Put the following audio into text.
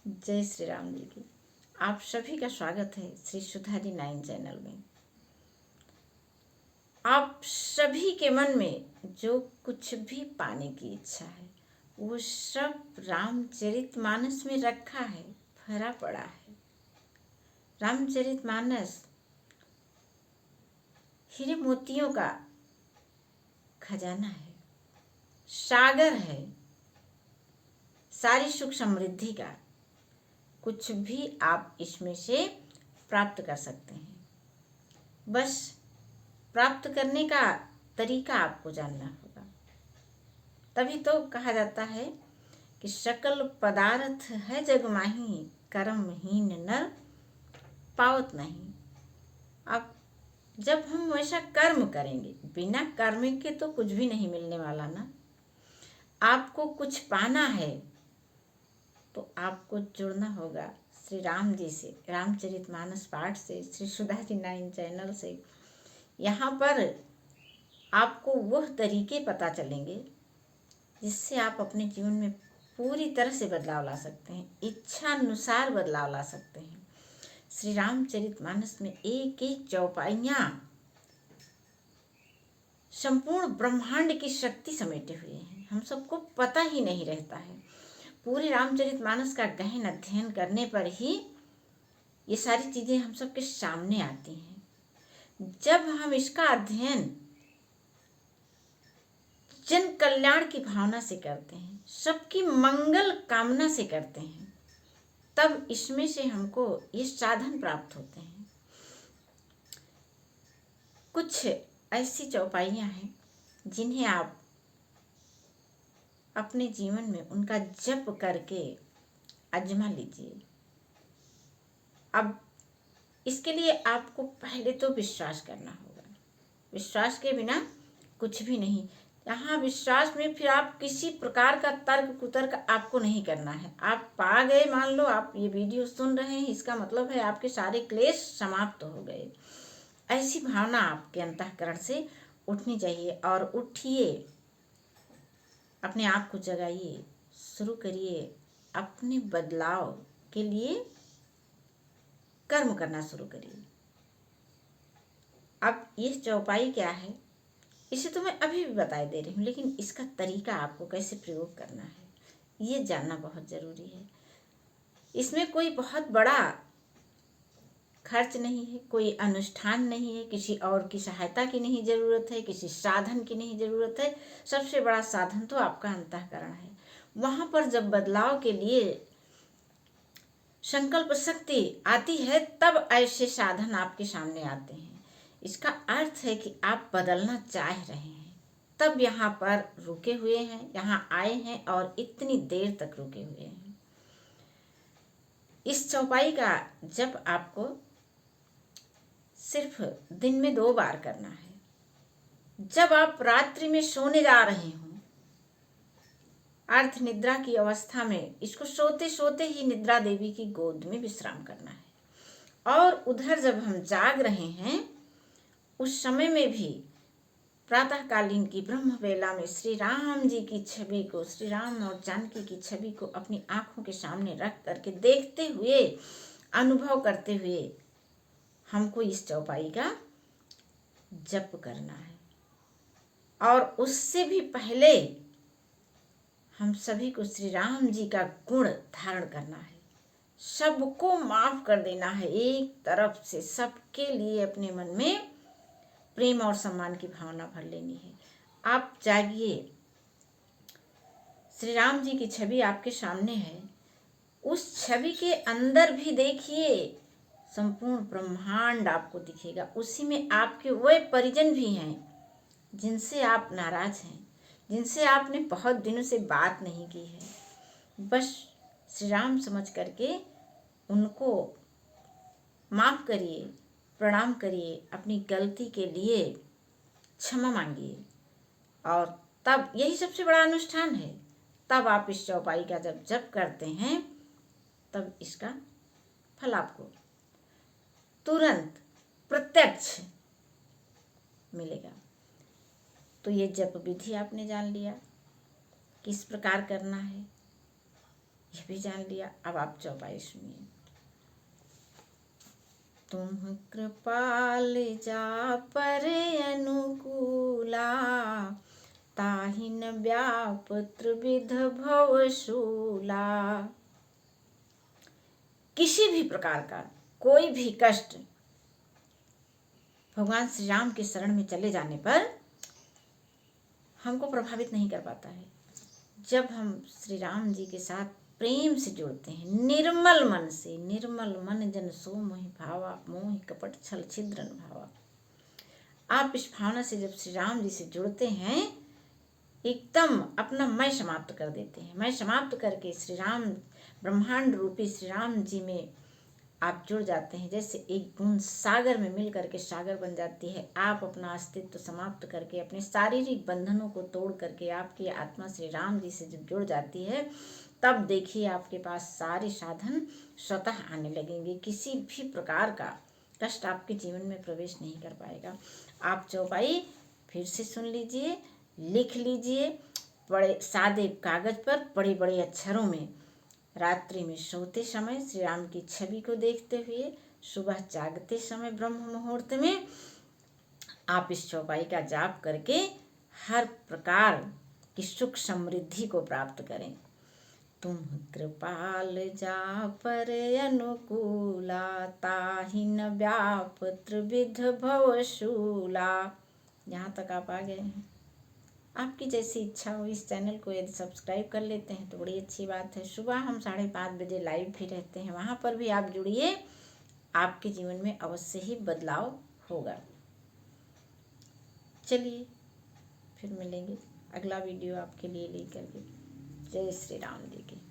जय श्री राम जी की। आप सभी का स्वागत है श्री सुधारी 9 चैनल में। आप सभी के मन में जो कुछ भी पाने की इच्छा है वो सब रामचरितमानस में रखा है, भरा पड़ा है। रामचरितमानस हीरे मोतियों का खजाना है, सागर है, सारी सुख समृद्धि का। कुछ भी आप इसमें से प्राप्त कर सकते हैं, बस प्राप्त करने का तरीका आपको जानना होगा। तभी तो कहा जाता है कि सकल पदार्थ है जग माही, कर्महीन नर पावत नहीं। अब जब हम वैसा कर्म करेंगे, बिना कर्म के तो कुछ भी नहीं मिलने वाला ना। आपको कुछ पाना है तो आपको जुड़ना होगा श्री राम जी से, रामचरितमानस पाठ से, श्री सुधारी 9 चैनल से। यहाँ पर आपको वह तरीके पता चलेंगे जिससे आप अपने जीवन में पूरी तरह से बदलाव ला सकते हैं, इच्छा अनुसार बदलाव ला सकते हैं। श्री रामचरितमानस में एक एक चौपाइयाँ संपूर्ण ब्रह्मांड की शक्ति समेटे हुए हैं, हम सबको पता ही नहीं रहता है। पूरे रामचरितमानस का गहन अध्ययन करने पर ही ये सारी चीज़ें हम सबके सामने आती हैं। जब हम इसका अध्ययन जन कल्याण की भावना से करते हैं, सबकी मंगल कामना से करते हैं, तब इसमें से हमको ये साधन प्राप्त होते हैं। कुछ ऐसी चौपाइयाँ हैं जिन्हें आप अपने जीवन में उनका जप करके आजमा लीजिए। अब इसके लिए आपको पहले तो विश्वास करना होगा। विश्वास के बिना कुछ भी नहीं। यहाँ विश्वास में फिर आप किसी प्रकार का तर्क कुतर्क आपको नहीं करना है। आप पा गए, मान लो आप ये वीडियो सुन रहे हैं, इसका मतलब है आपके सारे क्लेश समाप्त हो गए। ऐसी भावना आपके अंतःकरण से उठनी चाहिए और उठिए, अपने आप को जगाइए, शुरू करिए अपने बदलाव के लिए कर्म करना शुरू करिए। अब ये चौपाई क्या है इसे तो मैं अभी भी बता दे रही हूँ, लेकिन इसका तरीका आपको कैसे प्रयोग करना है ये जानना बहुत ज़रूरी है। इसमें कोई बहुत बड़ा खर्च नहीं है, कोई अनुष्ठान नहीं है, किसी और की सहायता की नहीं ज़रूरत है, किसी साधन की नहीं ज़रूरत है। सबसे बड़ा साधन तो आपका अंतःकरण है। वहाँ पर जब बदलाव के लिए संकल्प शक्ति आती है तब ऐसे साधन आपके सामने आते हैं। इसका अर्थ है कि आप बदलना चाह रहे हैं, तब यहाँ पर रुके हुए हैं, यहाँ आए हैं और इतनी देर तक रुके हुए हैं। इस चौपाई का जप आपको सिर्फ दिन में 2 बार करना है। जब आप रात्रि में सोने जा रहे हों, अर्ध निद्रा की अवस्था में, इसको सोते सोते ही निद्रा देवी की गोद में विश्राम करना है। और उधर जब हम जाग रहे हैं उस समय में भी प्रातःकालीन की ब्रह्म वेला में श्री राम जी की छवि को, श्री राम और जानकी की छवि को अपनी आंखों के सामने रख करके देखते हुए, अनुभव करते हुए हमको इस चौपाई का जप करना है। और उससे भी पहले हम सभी को श्री राम जी का गुण धारण करना है, सबको माफ कर देना है। एक तरफ से सबके लिए अपने मन में प्रेम और सम्मान की भावना भर लेनी है। आप जागिए, श्री राम जी की छवि आपके सामने है, उस छवि के अंदर भी देखिए संपूर्ण ब्रह्मांड आपको दिखेगा। उसी में आपके वे परिजन भी हैं जिनसे आप नाराज हैं, जिनसे आपने बहुत दिनों से बात नहीं की है। बस श्री राम समझ करके उनको माफ करिए, प्रणाम करिए, अपनी गलती के लिए क्षमा मांगिए। और तब यही सबसे बड़ा अनुष्ठान है। तब आप इस चौपाई का जब जप करते हैं तब इसका फल आपको तुरंत प्रत्यक्ष मिलेगा। तो ये जप विधि आपने जान लिया किस प्रकार करना है, यह भी जान लिया। अब आप चौपाई सुनिए। तुम कृपाल जा पर अनुकूला, ताहि न व्यापुत्र विध भवशूला। किसी भी प्रकार का कोई भी कष्ट भगवान श्री राम के शरण में चले जाने पर हमको प्रभावित नहीं कर पाता है। जब हम श्री राम जी के साथ प्रेम से जुड़ते हैं, निर्मल मन से, निर्मल मन जन सो मोहि भावा, मोहि कपट छल छिद्र न भावा। आप इस भावना से जब श्री राम जी से जुड़ते हैं, एकदम अपना मैं समाप्त कर देते हैं। मैं समाप्त करके श्री राम, ब्रह्मांड रूपी श्री राम जी में आप जुड़ जाते हैं। जैसे एक बूंद सागर में मिल करके सागर बन जाती है। आप अपना अस्तित्व समाप्त करके, अपने शारीरिक बंधनों को तोड़ करके आपकी आत्मा श्री राम जी से जब जुड़ जाती है, तब देखिए आपके पास सारे साधन स्वतः आने लगेंगे। किसी भी प्रकार का कष्ट आपके जीवन में प्रवेश नहीं कर पाएगा। आप चौपाई फिर से सुन लीजिए, लिख लीजिए बड़े सादे कागज पर, बड़े बड़े अक्षरों में। रात्रि में सोते समय श्री राम की छवि को देखते हुए, सुबह जागते समय ब्रह्म मुहूर्त में आप इस चौपाई का जाप करके हर प्रकार की सुख समृद्धि को प्राप्त करें। तुम कृपाल जा पर अनुकूला, ताहि न व्यापुत्र विध भवशूला। यहाँ तक आप आ गए हैं। आपकी जैसी इच्छा हो इस चैनल को यदि सब्सक्राइब कर लेते हैं तो बड़ी अच्छी बात है। सुबह हम 5:30 बजे लाइव भी रहते हैं, वहाँ पर भी आप जुड़िए। आपके जीवन में अवश्य ही बदलाव होगा। चलिए फिर मिलेंगे अगला वीडियो आपके लिए लेकर के। जय श्री राम जी की।